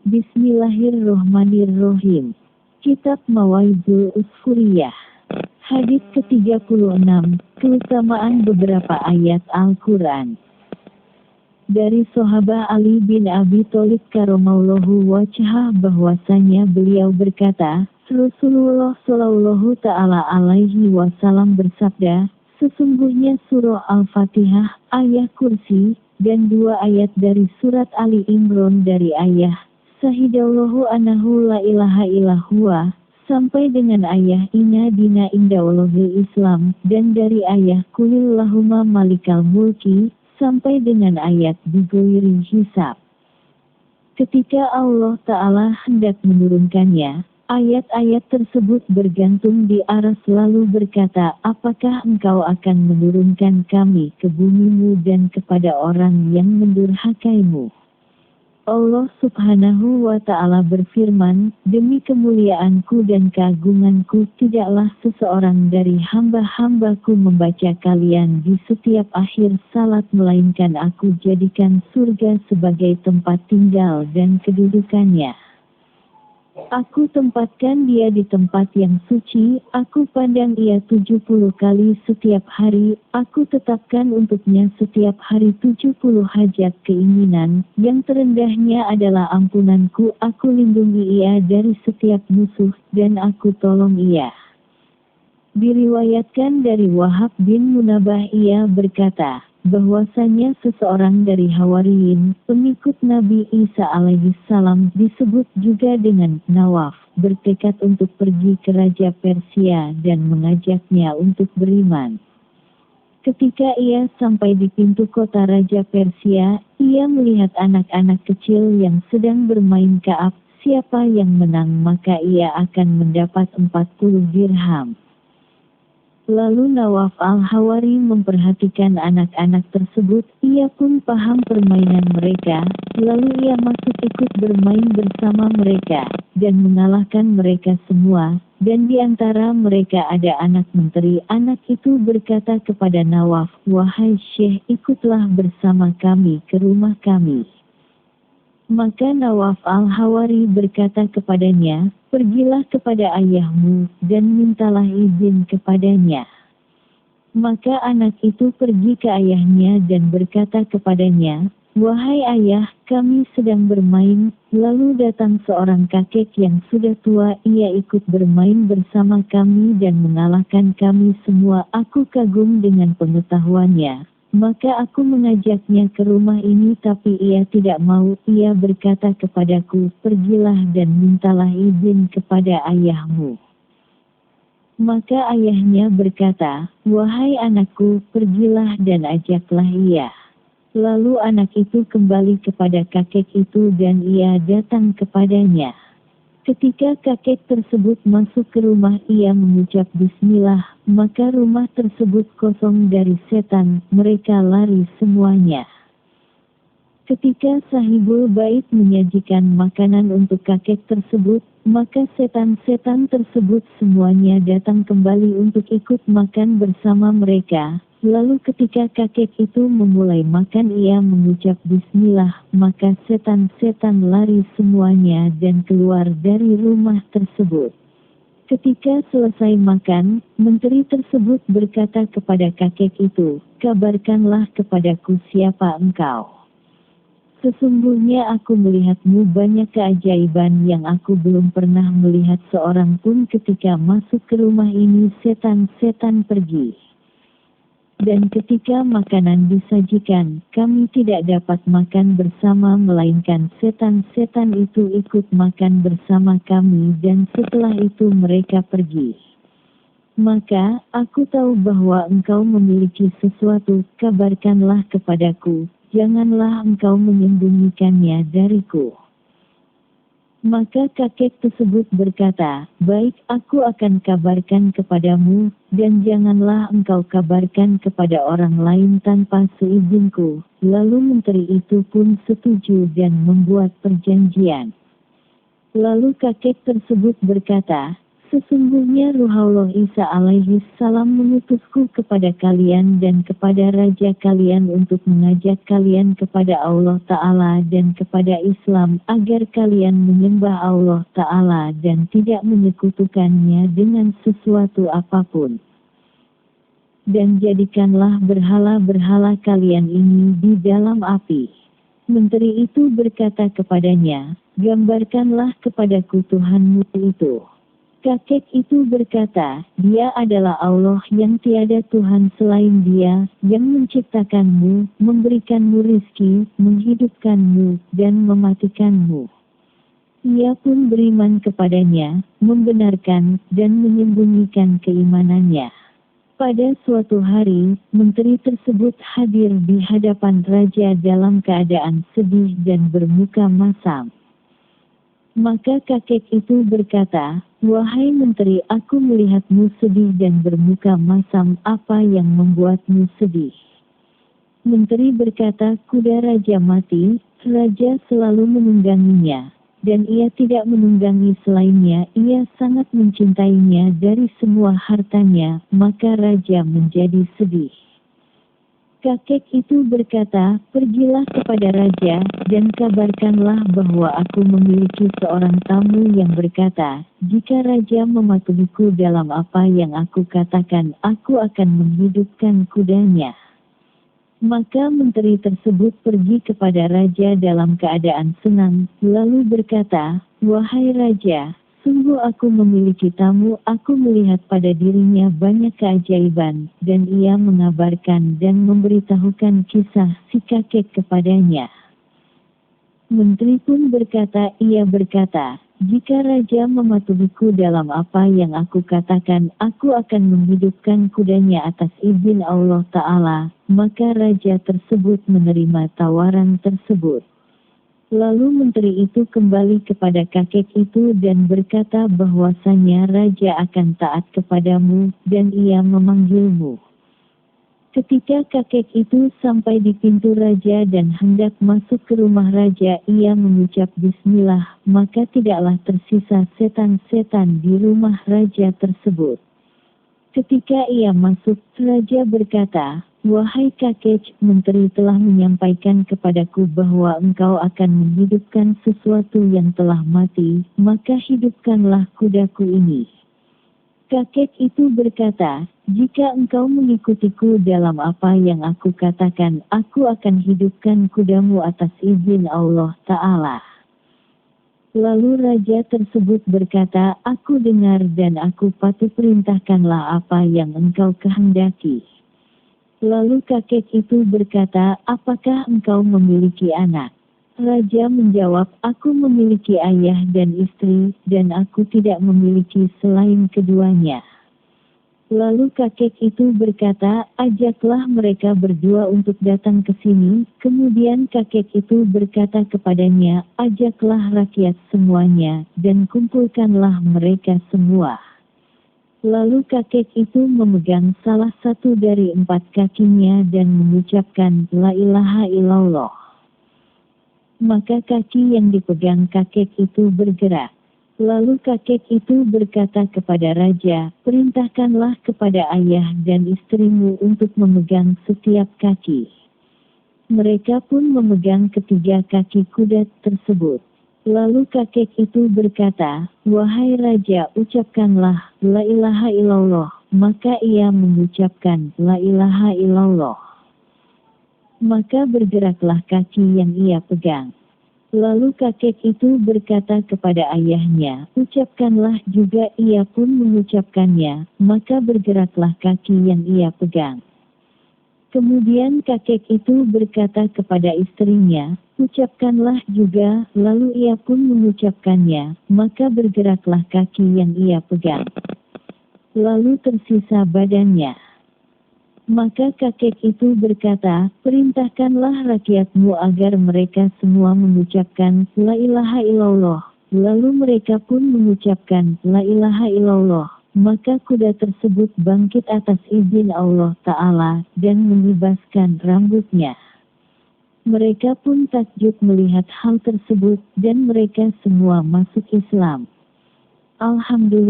Bismillahirrohmanirrohim. Kitab Mawaidul Usfuriyah. Hadits ke-36, keutamaan beberapa ayat Al-Quran. Dari sahabat Ali bin Abi Thalib karramallahu wajhah bahwasanya beliau berkata, Rasulullah Shallallahu Ta'ala Alaihi Wasallam bersabda, sesungguhnya surah Al-Fatihah, ayat kursi, dan 2 ayat dari surat Ali Imran dari ayah, Sahidallahu anahu la ilaha illallah, sampai dengan ayah inna dina indawallahil Islam, dan dari ayah kulillahumma malikal mulki, sampai dengan ayat bigoiri hisab. Ketika Allah Ta'ala hendak menurunkannya, ayat-ayat tersebut bergantung di aras lalu berkata, apakah engkau akan menurunkan kami ke bumimu dan kepada orang yang mendurhakaimu? Allah Subhanahu wa Ta'ala berfirman, demi kemuliaanku dan keagunganku tidaklah seseorang dari hamba-hambaku membaca kalian di setiap akhir salat melainkan aku jadikan surga sebagai tempat tinggal dan kedudukannya. Aku tempatkan dia di tempat yang suci, aku pandang ia 70 kali setiap hari, aku tetapkan untuknya setiap hari 70 hajat keinginan, yang terendahnya adalah ampunanku, aku lindungi ia dari setiap musuh, dan aku tolong ia. Diriwayatkan dari Wahab bin Munabah ia berkata, bahwasanya seseorang dari Hawariyin, pengikut Nabi Isa alaihissalam disebut juga dengan Nawaf, bertekad untuk pergi ke Raja Persia dan mengajaknya untuk beriman. Ketika ia sampai di pintu kota Raja Persia, ia melihat anak-anak kecil yang sedang bermain ka'ab, siapa yang menang maka ia akan mendapat 40 dirham. Lalu Nawaf al-Hawari memperhatikan anak-anak tersebut, ia pun paham permainan mereka, lalu ia masuk ikut bermain bersama mereka, dan mengalahkan mereka semua, dan di antara mereka ada anak menteri. Anak itu berkata kepada Nawaf, wahai Syekh, ikutlah bersama kami ke rumah kami. Maka Nawaf al-Hawari berkata kepadanya, pergilah kepada ayahmu, dan mintalah izin kepadanya. Maka anak itu pergi ke ayahnya dan berkata kepadanya, wahai ayah, kami sedang bermain, lalu datang seorang kakek yang sudah tua, ia ikut bermain bersama kami dan mengalahkan kami semua, aku kagum dengan pengetahuannya. Maka aku mengajaknya ke rumah ini tapi ia tidak mau, ia berkata kepadaku, pergilah dan mintalah izin kepada ayahmu. Maka ayahnya berkata, wahai anakku, pergilah dan ajaklah ia. Lalu anak itu kembali kepada kakek itu dan ia datang kepadanya. Ketika kakek tersebut masuk ke rumah ia mengucap bismillah, maka rumah tersebut kosong dari setan, mereka lari semuanya. Ketika sahibul bait menyajikan makanan untuk kakek tersebut, maka setan-setan tersebut semuanya datang kembali untuk ikut makan bersama mereka. Lalu ketika kakek itu memulai makan ia mengucap bismillah, maka setan-setan lari semuanya dan keluar dari rumah tersebut. Ketika selesai makan, menteri tersebut berkata kepada kakek itu, kabarkanlah kepadaku siapa engkau. Sesungguhnya aku melihatmu banyak keajaiban yang aku belum pernah melihat seorang pun. Ketika masuk ke rumah ini setan-setan pergi. Dan ketika makanan disajikan, kami tidak dapat makan bersama melainkan setan-setan itu ikut makan bersama kami dan setelah itu mereka pergi. Maka, aku tahu bahwa engkau memiliki sesuatu, kabarkanlah kepadaku, janganlah engkau menyembunyikannya dariku. Maka kakek tersebut berkata, baik, aku akan kabarkan kepadamu, dan janganlah engkau kabarkan kepada orang lain tanpa seizinku. Lalu menteri itu pun setuju dan membuat perjanjian. Lalu kakek tersebut berkata, Sesungguhnya Ruh Allah Isa alaihi salam mengutusku kepada kalian dan kepada raja kalian untuk mengajak kalian kepada Allah Ta'ala dan kepada Islam agar kalian menyembah Allah Ta'ala dan tidak menyekutukannya dengan sesuatu apapun. Dan jadikanlah berhala-berhala kalian ini di dalam api. Menteri itu berkata kepadanya, gambarkanlah kepadaku Tuhanmu itu. Kakek itu berkata, dia adalah Allah yang tiada Tuhan selain dia, yang menciptakanmu, memberikanmu rizki, menghidupkanmu, dan mematikanmu. Ia pun beriman kepadanya, membenarkan, dan menyembunyikan keimanannya. Pada suatu hari, menteri tersebut hadir di hadapan raja dalam keadaan sedih dan bermuka masam. Maka kakek itu berkata, wahai menteri, aku melihatmu sedih dan bermuka masam, apa yang membuatmu sedih? Menteri berkata, kuda raja mati, raja selalu menungganginya, dan ia tidak menunggangi selainnya, ia sangat mencintainya dari semua hartanya, maka raja menjadi sedih. Kakek itu berkata, pergilah kepada raja, dan kabarkanlah bahwa aku memiliki seorang tamu yang berkata, jika raja mematuhiku dalam apa yang aku katakan, aku akan menghidupkan kudanya. Maka menteri tersebut pergi kepada raja dalam keadaan senang, lalu berkata, wahai raja, sungguh aku memiliki tamu, aku melihat pada dirinya banyak keajaiban, dan ia mengabarkan dan memberitahukan kisah si kakek kepadanya. Menteri pun berkata, ia berkata, jika raja mematuhiku dalam apa yang aku katakan, aku akan menghidupkan kudanya atas izin Allah Ta'ala, maka raja tersebut menerima tawaran tersebut. Lalu menteri itu kembali kepada kakek itu dan berkata bahwasanya raja akan taat kepadamu, dan ia memanggilmu. Ketika kakek itu sampai di pintu raja dan hendak masuk ke rumah raja, ia mengucap bismillah, maka tidaklah tersisa setan-setan di rumah raja tersebut. Ketika ia masuk, raja berkata, wahai kakek, menteri telah menyampaikan kepadaku bahwa engkau akan menghidupkan sesuatu yang telah mati, maka hidupkanlah kudaku ini. Kakek itu berkata, jika engkau mengikutiku dalam apa yang aku katakan, aku akan hidupkan kudamu atas izin Allah Ta'ala. Lalu raja tersebut berkata, aku dengar dan aku patuh, perintahkanlah apa yang engkau kehendaki. Lalu kakek itu berkata, apakah engkau memiliki anak? Raja menjawab, aku memiliki ayah dan istri, dan aku tidak memiliki selain keduanya. Lalu kakek itu berkata, ajaklah mereka berdua untuk datang ke sini. Kemudian kakek itu berkata kepadanya, ajaklah rakyat semuanya, dan kumpulkanlah mereka semua. Lalu kakek itu memegang salah satu dari 4 kakinya dan mengucapkan, la ilaha illallah. Maka kaki yang dipegang kakek itu bergerak. Lalu kakek itu berkata kepada raja, perintahkanlah kepada ayah dan istrimu untuk memegang setiap kaki. Mereka pun memegang ketiga kaki kuda tersebut. Lalu kakek itu berkata, wahai raja, ucapkanlah, la ilaha illallah. Maka ia mengucapkan, la ilaha illallah. Maka bergeraklah kaki yang ia pegang. Lalu kakek itu berkata kepada ayahnya, ucapkanlah juga, ia pun mengucapkannya, maka bergeraklah kaki yang ia pegang. Kemudian kakek itu berkata kepada istrinya, ucapkanlah juga, lalu ia pun mengucapkannya, maka bergeraklah kaki yang ia pegang. Lalu tersisa badannya. Maka kakek itu berkata, perintahkanlah rakyatmu agar mereka semua mengucapkan, la ilaha illallah. Lalu mereka pun mengucapkan, la ilaha illallah. Maka kuda tersebut bangkit atas izin Allah Ta'ala, dan membebaskan rambutnya. Mereka pun takjub melihat hal tersebut, dan mereka semua masuk Islam. Alhamdulillah.